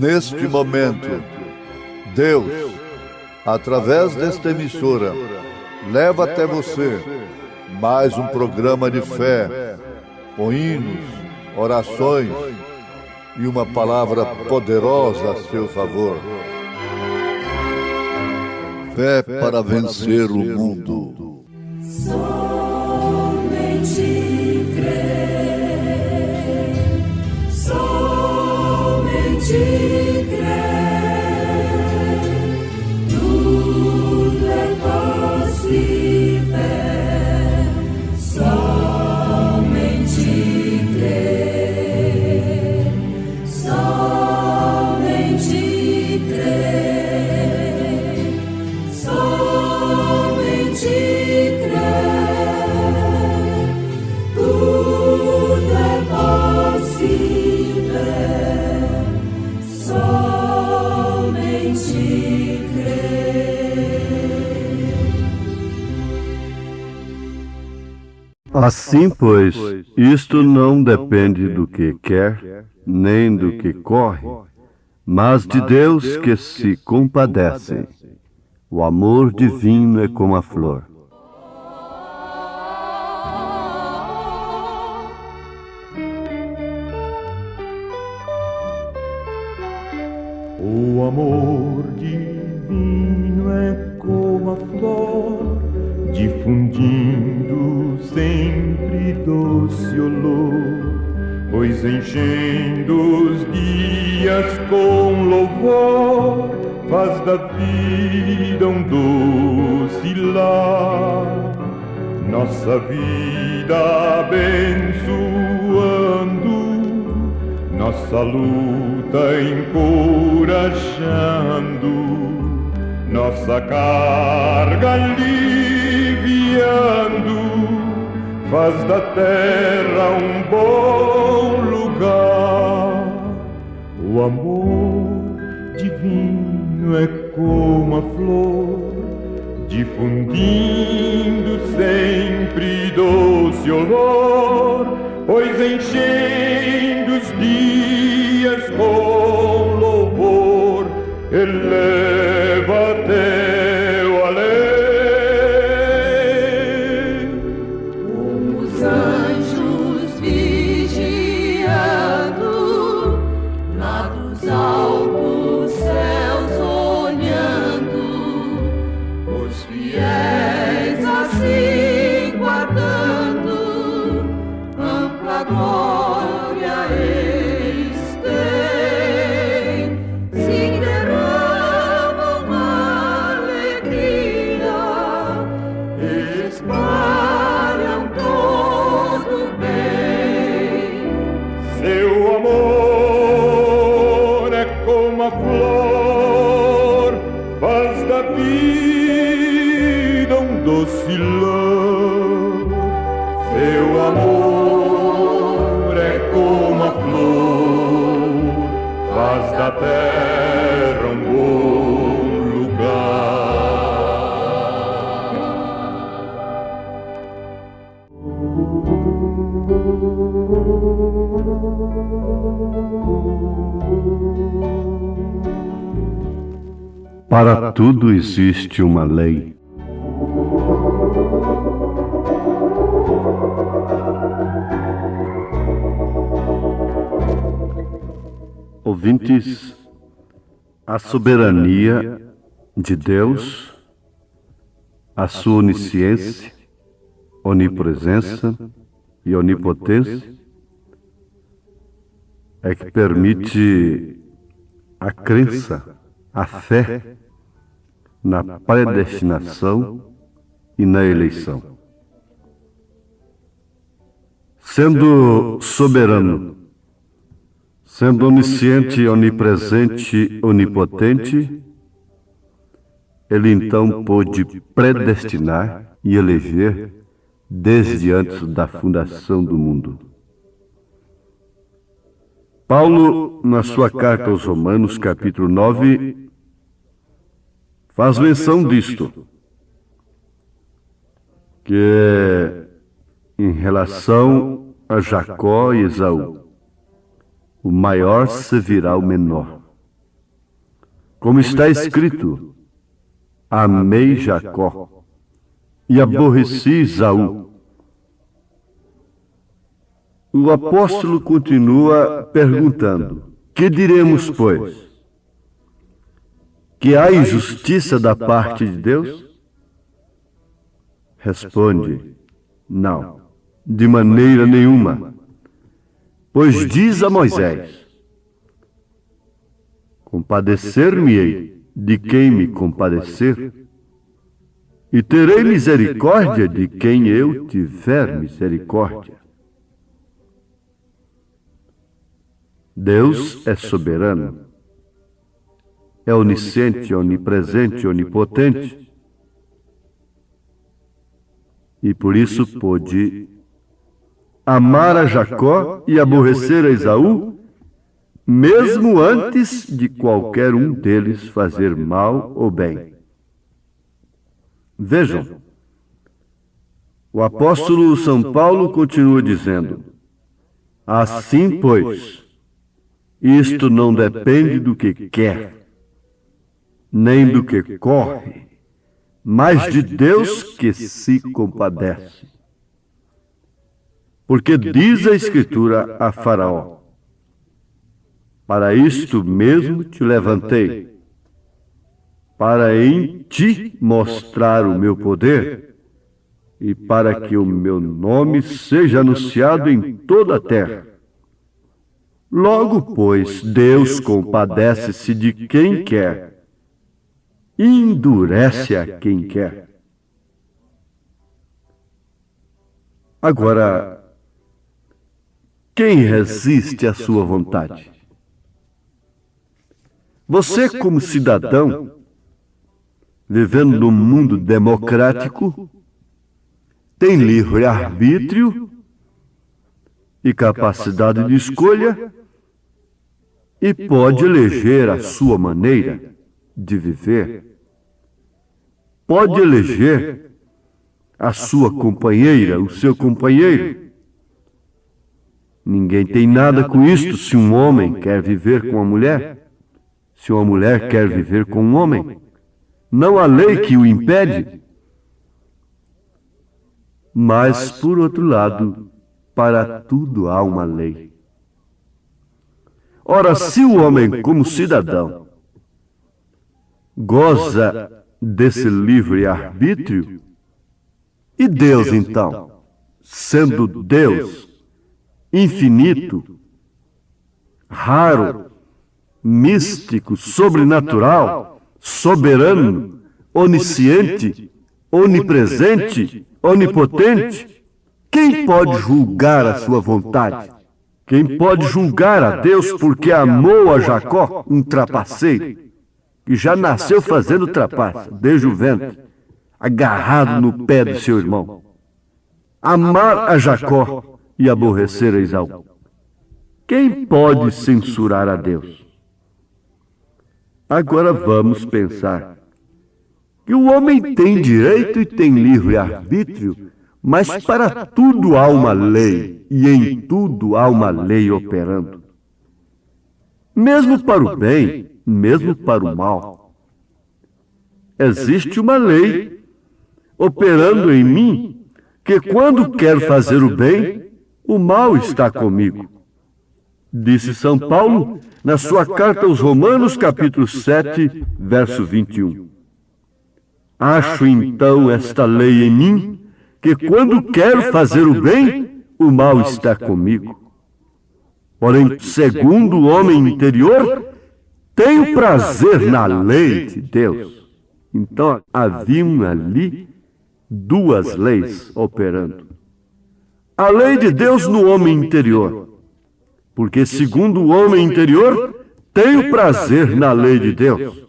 neste momento, Deus, através desta emissora, leva até você mais um programa de fé, com hinos, orações e uma palavra poderosa a seu favor. Fé para vencer o mundo. Somente crer, somente crer, tudo é possível, somente crer, somente crer, somente crer, tudo é possível, somente crer. Assim, pois, isto não depende do que quer, nem do que corre, mas de Deus que se compadece. O amor divino é como a flor. O amor divino é como a flor, difundindo sempre doce olor, pois enchendo os dias com louvor, faz da vida um doce lar. Nossa vida abençoando, nossa luta encorajando, nossa carga aliviando, faz da terra um bom lugar. O amor divino é como a flor, difundindo sempre doce olor, pois enchendo os dias com louvor, eleva até o além. Como os anjos vigiando, lá dos altos céus olhando, os fiéis assim guardando, ampla glória eles têm, se derramam alegria, espalham todo o bem. Seu amor é como a flor, faz da vida um docilão. Seu amor é como a flor, faz da terra um bom lugar. Para tudo existe uma lei. Ouvintes, a soberania de Deus, a sua onisciência, onipresença e onipotência é que permite a crença, a fé na predestinação e na eleição. Sendo soberano, sendo onisciente, onipresente, onipotente, ele então pôde predestinar e eleger desde antes da fundação do mundo. Paulo, na sua carta aos Romanos, capítulo 9, faz menção disto, que é em relação a Jacó e Esaú. O maior servirá ao menor. Como está escrito: amei Jacó e aborreci Esaú. O apóstolo continua perguntando: que diremos, pois? Que há injustiça da parte de Deus? Responde: não, de maneira nenhuma. Pois diz a Moisés: compadecer-me-ei de quem me compadecer, e terei misericórdia de quem eu tiver misericórdia. Deus é soberano, é onisciente, onipresente, onipotente, e por isso pôde amar a Jacó e aborrecer a Esaú, mesmo antes de qualquer um deles fazer mal ou bem. Vejam, o apóstolo São Paulo continua dizendo: assim, pois, isto não depende do que quer, nem do que corre, mas de Deus que se compadece. Porque diz a Escritura a Faraó: para isto mesmo te levantei, para em ti mostrar o meu poder, e para que o meu nome seja anunciado em toda a terra. Logo, pois, Deus compadece-se de quem quer, e endurece a quem quer. Agora, quem resiste à sua vontade? Você, como cidadão, vivendo num mundo democrático, tem livre-arbítrio e capacidade de escolha e pode eleger a sua maneira de viver. Pode eleger a sua companheira, o seu companheiro. Ninguém tem nada com isto se um homem quer viver com uma mulher, se uma mulher quer viver com um homem. Não há lei que o impede. Mas, por outro lado, para tudo há uma lei. Ora, se o homem, como cidadão, goza desse livre-arbítrio, e Deus, então, sendo Deus infinito, raro, místico, sobrenatural, soberano, onisciente, onipresente, onipotente, quem pode julgar a sua vontade? Quem pode julgar a Deus porque amou a Jacó, um trapaceiro, que já nasceu fazendo trapaça, desde o ventre, agarrado no pé do seu irmão? Amar a Jacó e aborrecer a Esaú. Quem pode censurar a Deus? Agora vamos pensar que o homem tem direito e tem livre-arbítrio, mas para tudo há uma lei, e em tudo há uma lei operando. Mesmo para o bem, mesmo para o mal. Existe uma lei operando em mim, que quando quero fazer o bem, o mal está comigo. Disse São Paulo na sua carta aos Romanos, capítulo 7, verso 21. Acho então esta lei em mim, que quando quero fazer o bem, o mal está comigo. Porém, segundo o homem interior, tenho prazer na lei de Deus. Então, haviam ali duas leis operando. A lei de Deus no homem interior, porque segundo o homem interior, tenho prazer na lei de Deus.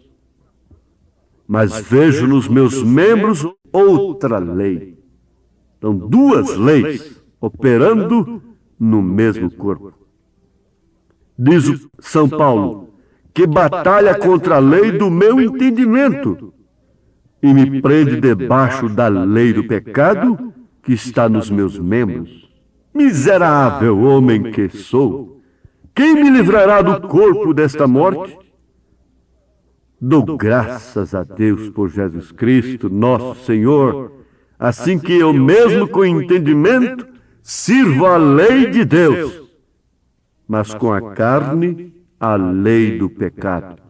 Mas vejo nos meus membros outra lei. Então, duas leis operando no mesmo corpo. Diz o São Paulo que batalha contra a lei do meu entendimento e me prende debaixo da lei do pecado que está nos meus membros. Miserável homem que sou! Quem me livrará do corpo desta morte? Dou graças a Deus por Jesus Cristo, nosso Senhor, assim que eu mesmo com entendimento sirvo a lei de Deus, mas com a carne a lei do pecado.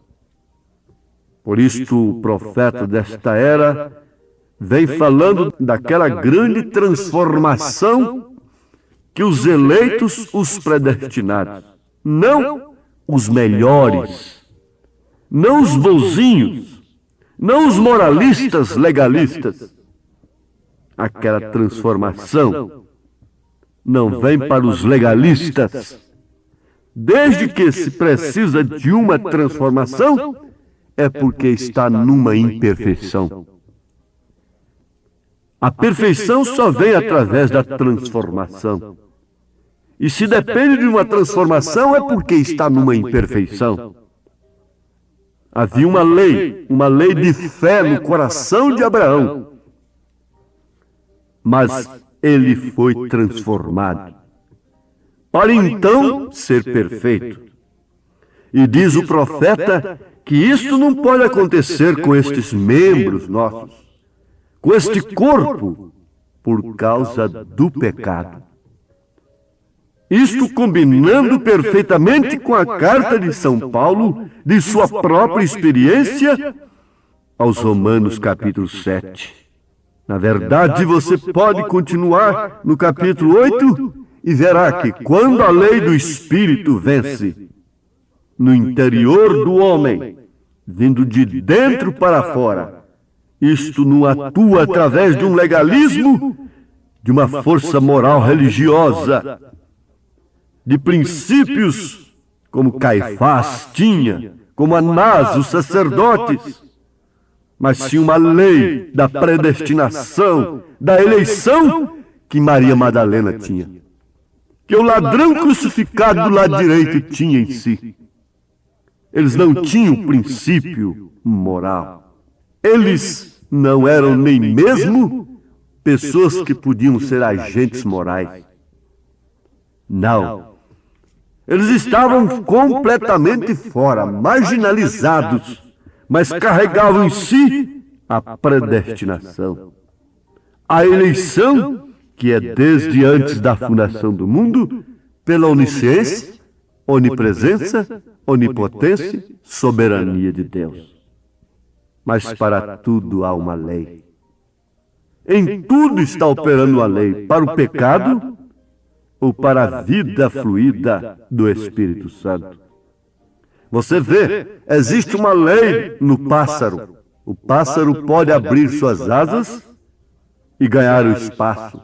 Por isto o profeta desta era vem falando daquela grande transformação que os eleitos, os predestinados, não os melhores, não os bonzinhos, não os moralistas legalistas. Aquela transformação não vem para os legalistas. Desde que se precisa de uma transformação, é porque está numa imperfeição. A perfeição só vem através da transformação. E se depende de uma transformação, é porque está numa imperfeição. Havia uma lei de fé no coração de Abraão. Mas ele foi transformado, para então ser perfeito. E diz o profeta que isto não pode acontecer com estes membros nossos, com este corpo, por causa do pecado. Isto combinando perfeitamente com a carta de São Paulo, de sua própria experiência, aos Romanos capítulo 7. Na verdade, você pode continuar no capítulo 8 e verá que quando a lei do Espírito vence no interior do homem, vindo de dentro para fora, isto não atua através de um legalismo, de uma força moral religiosa, de princípios como Caifás tinha, como Anás, os sacerdotes, mas sim uma lei da predestinação, da eleição que Maria Madalena tinha, que o ladrão crucificado do lado direito tinha em si. Eles não tinham princípio moral. Eles não eram nem mesmo pessoas que podiam ser agentes morais. Não. Eles estavam completamente fora, marginalizados, mas carregavam em si a predestinação. A eleição, que é desde antes da fundação do mundo, pela onisciência, onipresença, onipotência, soberania de Deus. Mas para tudo há uma lei. Em tudo está operando a lei, para o pecado ou para a vida fluida do Espírito Santo. Você vê, existe uma lei no pássaro. O pássaro pode abrir suas asas e ganhar o espaço.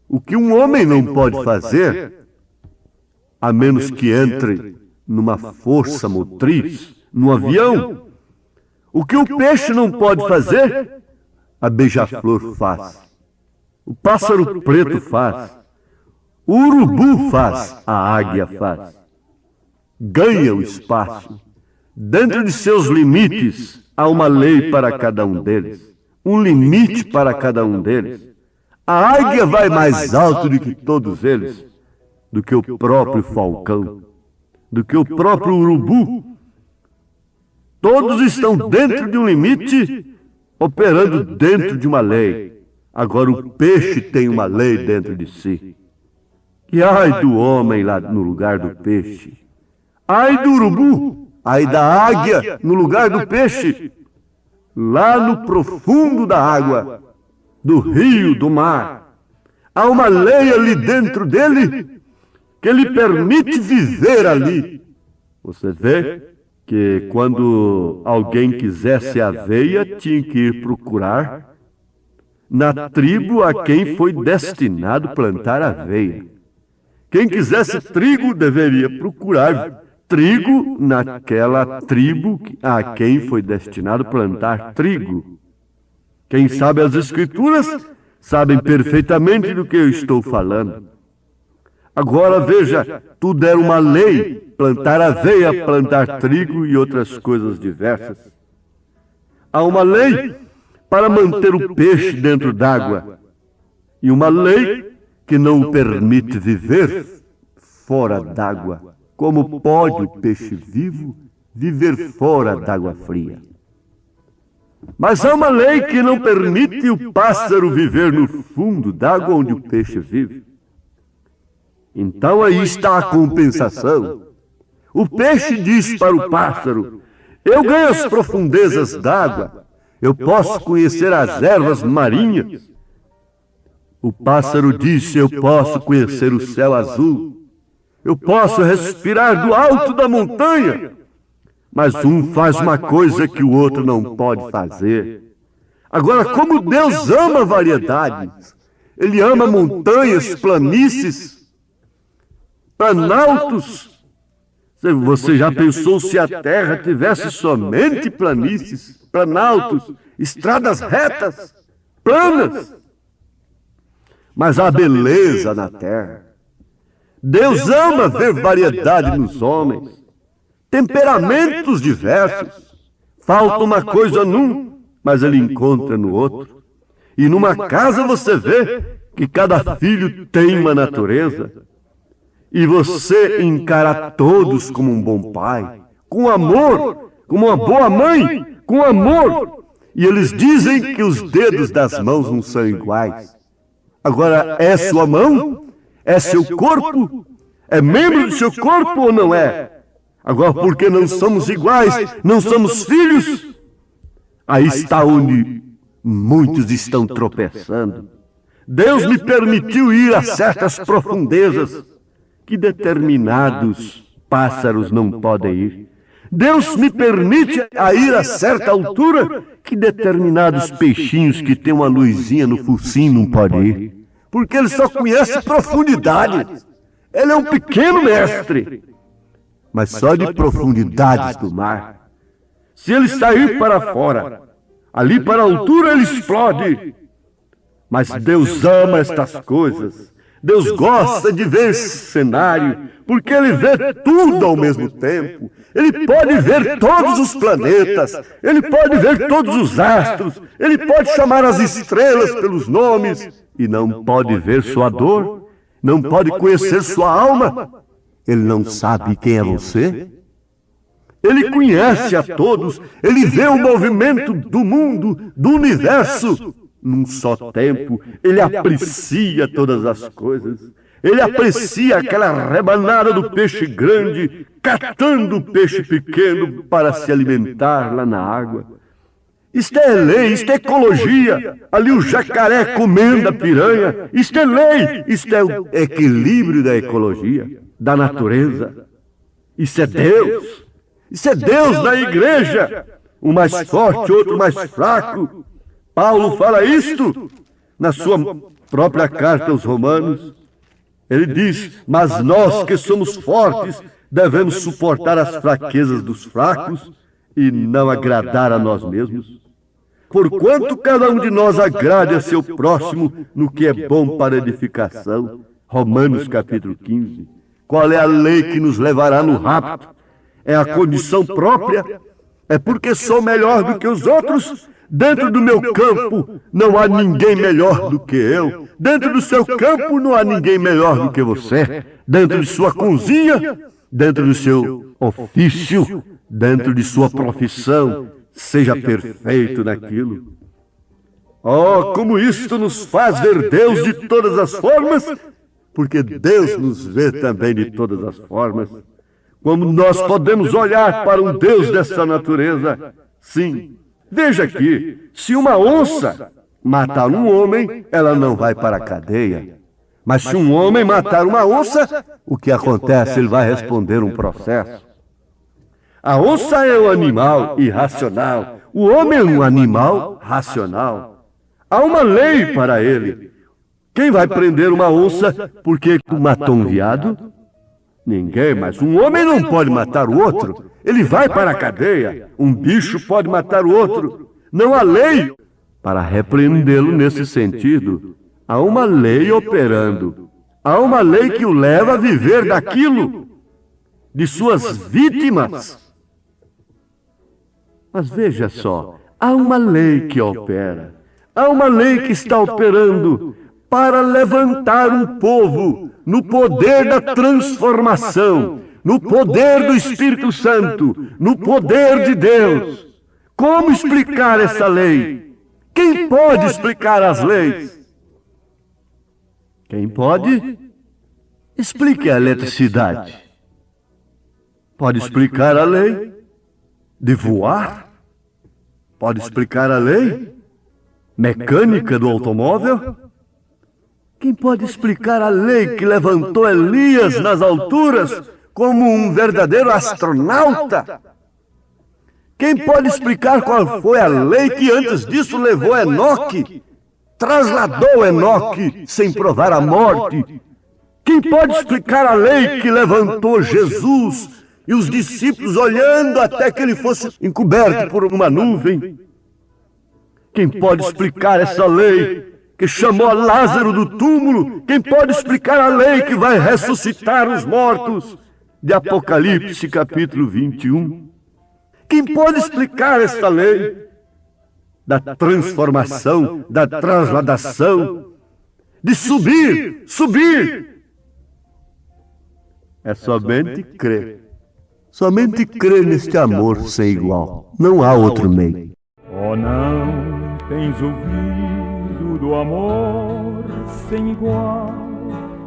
O que um homem não pode fazer, a menos que entre numa força motriz, num avião. O que o peixe não pode fazer, a beija-flor faz. O pássaro preto faz. O urubu faz, a águia faz. Ganha o espaço. Dentro de seus limites, há uma lei para cada um deles. Um limite para cada um deles. A águia vai mais alto do que todos eles, do que o próprio falcão, do que o próprio urubu. Todos estão dentro de um limite, operando dentro de uma lei. Agora o peixe tem uma lei dentro de si. E ai do homem lá no lugar do peixe. Ai do urubu, ai da águia no lugar do peixe. Lá no profundo da água, do rio, do mar, há uma lei ali dentro dele que lhe permite viver ali. Você vê que quando alguém quisesse aveia, tinha que ir procurar na tribo a quem foi destinado plantar aveia. Quem quisesse trigo deveria procurar trigo naquela tribo a quem foi destinado plantar trigo. Quem sabe as Escrituras sabem perfeitamente do que eu estou falando. Agora veja, tudo era uma lei, plantar aveia, plantar trigo e outras coisas diversas. Há uma lei para manter o peixe dentro d'água e uma lei que não o permite viver fora d'água. Como pode o peixe vivo viver fora d'água fria? Mas há uma lei que não permite o pássaro viver no fundo d'água onde o peixe vive. Então aí está a compensação. O peixe diz para o pássaro: eu ganho as profundezas d'água, eu posso conhecer as ervas marinhas. O pássaro disse: eu posso conhecer o céu azul, eu posso respirar do alto da montanha. Mas um faz uma coisa que o outro não pode fazer. Agora, como Deus ama variedades, Ele ama montanhas, planícies, planaltos. Você já pensou se a terra tivesse somente planícies, planaltos, estradas retas, planas? Mas há beleza na terra. Deus ama ver variedade nos homens, temperamentos diversos. Falta uma coisa num, mas ele encontra no outro. E numa casa você vê que cada filho tem uma natureza. E você encara todos como um bom pai, com amor, como uma boa mãe, com amor. E eles dizem que os dedos das mãos não são iguais. Agora, é sua mão? É seu corpo? É membro do seu corpo ou não é? Agora, porque não somos iguais, não somos filhos? Aí está onde muitos estão tropeçando. Deus me permitiu ir a certas profundezas que determinados pássaros não podem ir. Deus me permite a ir a certa altura que determinados peixinhos que têm uma luzinha no focinho não podem ir. Porque ele só conhece profundidade. Ele é um pequeno mestre. Mas só de profundidades do mar. Se ele sair para fora, ali para a altura ele explode. Mas Deus ama estas coisas. Deus gosta de ver esse cenário, porque Ele vê tudo ao mesmo tempo. Ele pode ver todos os planetas, Ele pode ver todos os astros, Ele pode chamar as estrelas pelos nomes, e não pode ver sua dor, não pode conhecer sua alma. Ele não sabe quem é você? Ele conhece a todos, Ele vê o movimento do mundo, do universo. Num só tempo, Ele aprecia todas as coisas. Ele aprecia aquela rebanada do peixe grande, catando o peixe pequeno para se alimentar lá na água. Isto é lei, isto é ecologia. Ali o jacaré comendo a piranha. Isto é lei, isto é o equilíbrio da ecologia, da natureza. Isso é Deus. Isso é Deus na igreja. Um mais forte, outro mais fraco. Paulo fala isto na sua própria carta aos Romanos. Ele diz: mas nós que somos fortes devemos suportar as fraquezas dos fracos e não agradar a nós mesmos. Porquanto cada um de nós agrade a seu próximo no que é bom para edificação. Romanos capítulo 15. Qual é a lei que nos levará no rapto? É a condição própria? É porque sou melhor do que os outros? Dentro do meu campo não há ninguém melhor do que eu. Dentro do seu campo não há ninguém melhor do que você. Dentro de sua cozinha, dentro do seu ofício, dentro de sua profissão, seja perfeito naquilo. Oh, como isto nos faz ver Deus de todas as formas, porque Deus nos vê também de todas as formas. Como nós podemos olhar para um Deus dessa natureza? Sim. Veja aqui, se uma onça matar um homem, ela não vai para a cadeia. Mas se um homem matar uma onça, o que acontece? Ele vai responder um processo. A onça é um animal irracional. O homem é um animal racional. Há uma lei para ele. Quem vai prender uma onça porque matou um viado? Ninguém, mas um homem não pode matar o outro. Ele vai para a cadeia. Um bicho pode matar o outro. Não há lei para repreendê-lo nesse sentido. Há uma lei operando. Há uma lei que o leva a viver daquilo, de suas vítimas. Mas veja só, há uma lei que opera. Há uma lei que está operando para levantar um povo no poder da transformação, no poder do Espírito Santo, no poder de Deus. Como explicar essa lei? Quem pode explicar as leis? Quem pode? Explique a eletricidade. Pode explicar a lei de voar? Pode explicar a lei mecânica do automóvel? Quem pode explicar a lei que levantou Elias nas alturas como um verdadeiro astronauta? Quem pode explicar qual foi a lei que antes disso levou Enoque, trasladou Enoque sem provar a morte? Quem pode explicar a lei que levantou Jesus e os discípulos olhando até que ele fosse encoberto por uma nuvem? Quem pode explicar essa lei que chamou Lázaro do túmulo? Quem pode explicar a lei que vai ressuscitar os mortos? De Apocalipse capítulo 21. Quem pode explicar esta lei da transformação, da transladação, de subir, subir? É somente crer. Somente crer neste amor sem igual. Não há outro meio. Oh, não tens ouvido do amor sem igual,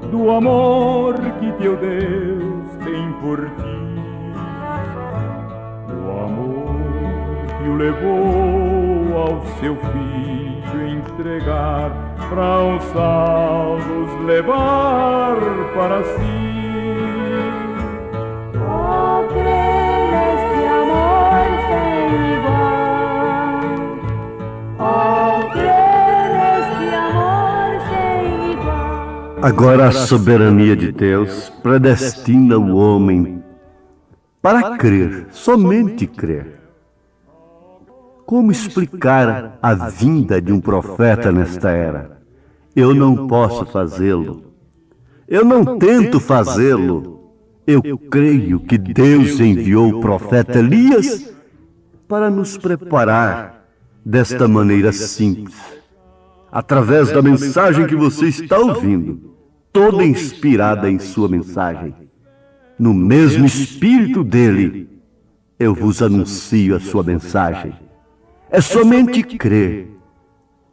do amor que teu Deus tem por ti, do amor que o levou ao seu filho entregar, para os salvos levar para si. Oh, crer neste amor sem igual. Oh, crer neste amor sem igual. Agora a soberania de Deus predestina o homem para crer, somente crer. Como explicar a vinda de um profeta nesta era? Eu não posso fazê-lo. Eu não tento fazê-lo. Eu creio que Deus enviou o profeta Elias para nos preparar desta maneira simples, através da mensagem que você está ouvindo, toda inspirada em sua mensagem. No mesmo espírito dele, eu vos anuncio a sua mensagem. É somente crer.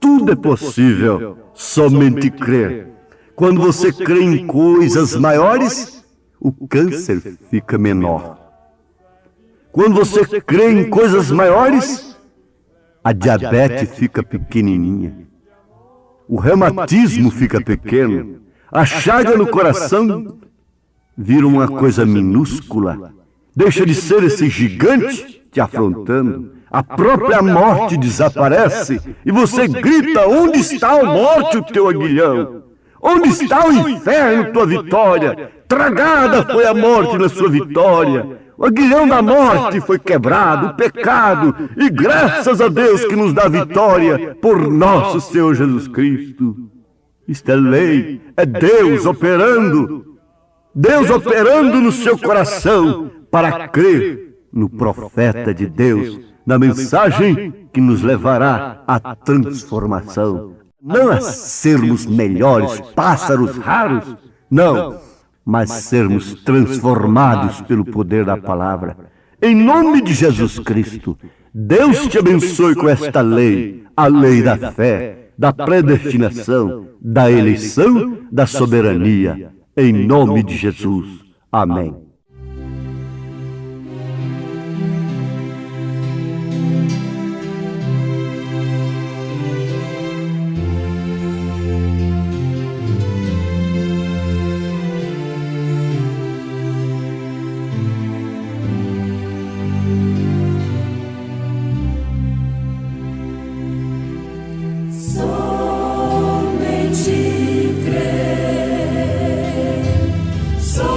Tudo é possível, somente crer. Quando você crê em coisas maiores, o câncer fica menor. Quando você crê em coisas maiores, a diabetes fica pequenininha. O reumatismo fica pequeno. A chaga no coração vira uma coisa minúscula. Deixa de ser esse gigante te afrontando. A própria morte desaparece e você grita: onde está a morte, o teu aguilhão? Onde está o inferno, tua vitória? Tragada foi a morte na sua vitória. O aguilhão da morte foi quebrado, o pecado, e graças a Deus que nos dá vitória por nosso Senhor Jesus Cristo. Isto é lei, é Deus operando no seu coração para crer no profeta de Deus, na mensagem que nos levará à transformação. Não a sermos melhores pássaros raros, não, mas sermos transformados pelo poder da palavra. Em nome de Jesus Cristo, Deus te abençoe com esta lei, a lei da fé, da predestinação, da eleição, da soberania. Em nome de Jesus. Amém. Somente crer, somente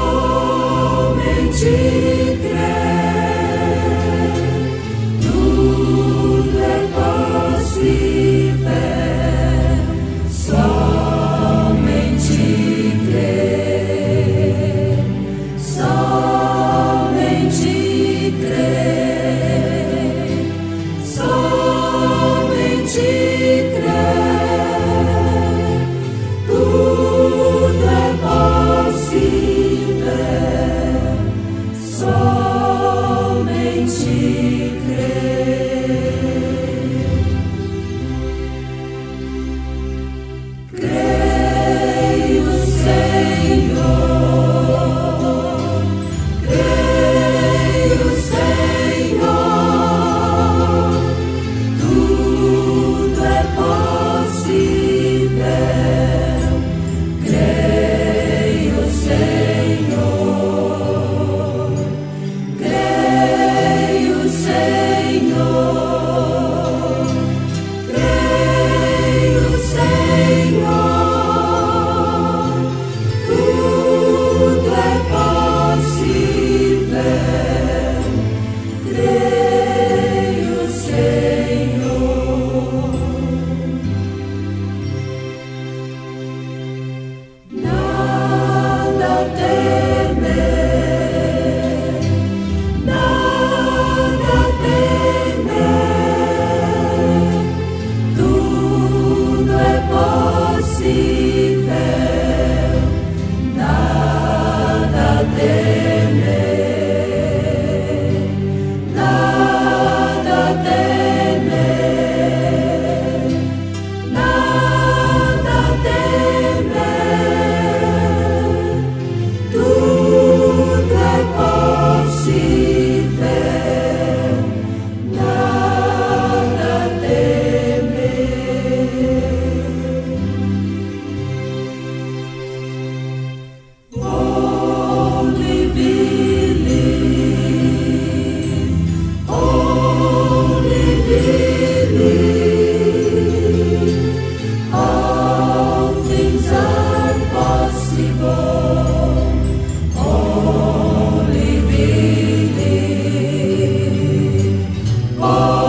Oh